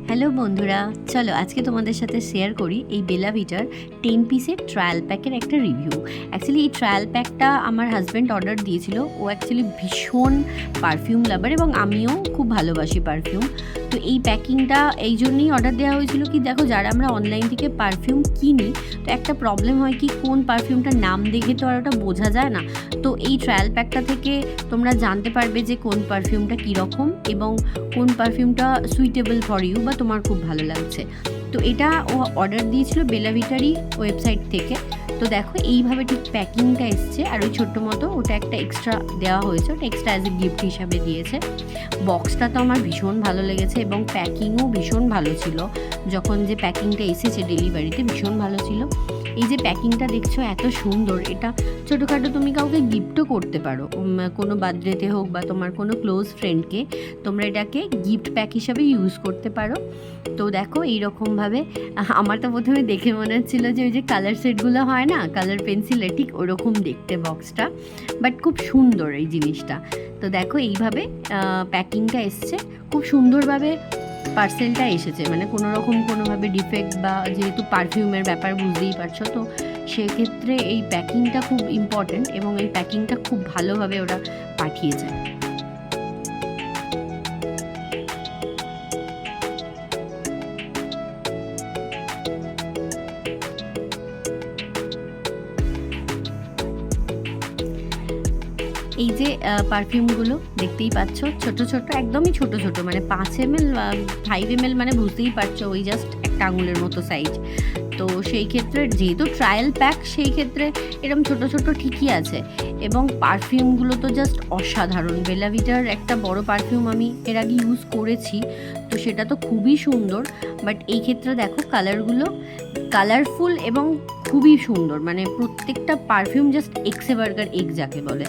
Hello বন্ধুরা, চলো আজকে তোমাদের সাথে শেয়ার করি এই বেলা ভিটার 10 পিসের ট্রায়াল প্যাকের একটা রিভিউ। অ্যাকচুয়ালি এই ট্রায়াল প্যাকটা আমার হাজব্যান্ড অর্ডার দিয়েছিল। ও অ্যাকচুয়ালি ভীষণ পারফিউম লাভার এবং আমিও খুব ভালোবাসি পারফিউম। তো এই প্যাকিংটা এই জন্যই অর্ডার দেওয়া হয়েছিল কি, দেখো যারা আমরা অনলাইন থেকে পারফিউম কিনি, তো একটা প্রবলেম হয় কি কোন পারফিউমটার নাম দেখে তো আর ওটা বোঝা যায় না। তো এই ট্রায়াল প্যাকটা থেকে তোমরা জানতে পারবে যে কোন পারফিউমটা কীরকম এবং কোন পারফিউমটা সুইটেবল ফর ইউ বা তোমার খুব ভালো লাগছে। তো এটা ও অর্ডার দিয়েছিল বেলা ভিটারই ওয়েবসাইট থেকে। তো দেখো এইভাবে ঠিক প্যাকিংটা এসছে, আর ওই ছোট্ট মতো ওটা একটা এক্সট্রা দেওয়া হয়েছে, ওটা এক্সট্রা অ্যাজ এ গিফট হিসাবে দিয়েছে। বক্সটা তো আমার ভীষণ ভালো লেগেছে এবং প্যাকিংও ভীষণ ভালো ছিল। যখন যে প্যাকিংটা এসেছে ডেলিভারিতে ভীষণ ভালো ছিল। এই যে প্যাকিংটা দেখছো এত সুন্দর, এটা ছোটোখাটো তুমি কাউকে গিফটও করতে পারো, কোনো বার্থডেতে হোক বা তোমার কোনো ক্লোজ ফ্রেন্ডকে তোমরা এটাকে গিফট প্যাক হিসাবে ইউজ করতে পারো। তো দেখো এইরকমভাবে আমার তো প্রথমে দেখে মনে হচ্ছিলো যে ওই যে কালার সেটগুলো হয় না, কালার পেন্সিলে, ঠিক ওরকম দেখতে বক্সটা, বাট খুব সুন্দর এই জিনিসটা। তো দেখো এইভাবে প্যাকিংটা এসছে, খুব সুন্দরভাবে পার্সেলটা এসেছে, মানে কোনোভাবে ডিফেক্ট বা যেহেতু পারফিউমের ব্যাপার বুঝতেই পারছো, তো সেক্ষেত্রে এই প্যাকিংটা খুব ইম্পর্ট্যান্ট এবং এই প্যাকিংটা খুব ভালোভাবে ওরা পাঠিয়েছে। এই যে পারফিউমগুলো দেখতেই পাচ্ছ, ছোট ছোট, একদমই ছোট ছোট, মানে 5 ml 5 ml, মানে বুঝতেই পারছো ওই জাস্ট একটা আঙুলের মতো সাইজ। তো সেই ক্ষেত্রে যেহেতু ট্রায়াল প্যাক, সেই ক্ষেত্রে এরকম ছোট ছোট ঠিকই আছে। এবং পারফিউমগুলো তো জাস্ট অসাধারণ। বেলা ভিটার একটা বড় পারফিউম আমি এর আগে ইউজ করেছি, তো সেটা তো খুবই সুন্দর, বাট এই ক্ষেত্রে দেখো কালারগুলো কালারফুল এবং খুবই সুন্দর, মানে প্রত্যেকটা পারফিউম জাস্ট এক্সে বার্গার এগ যাকে বলে।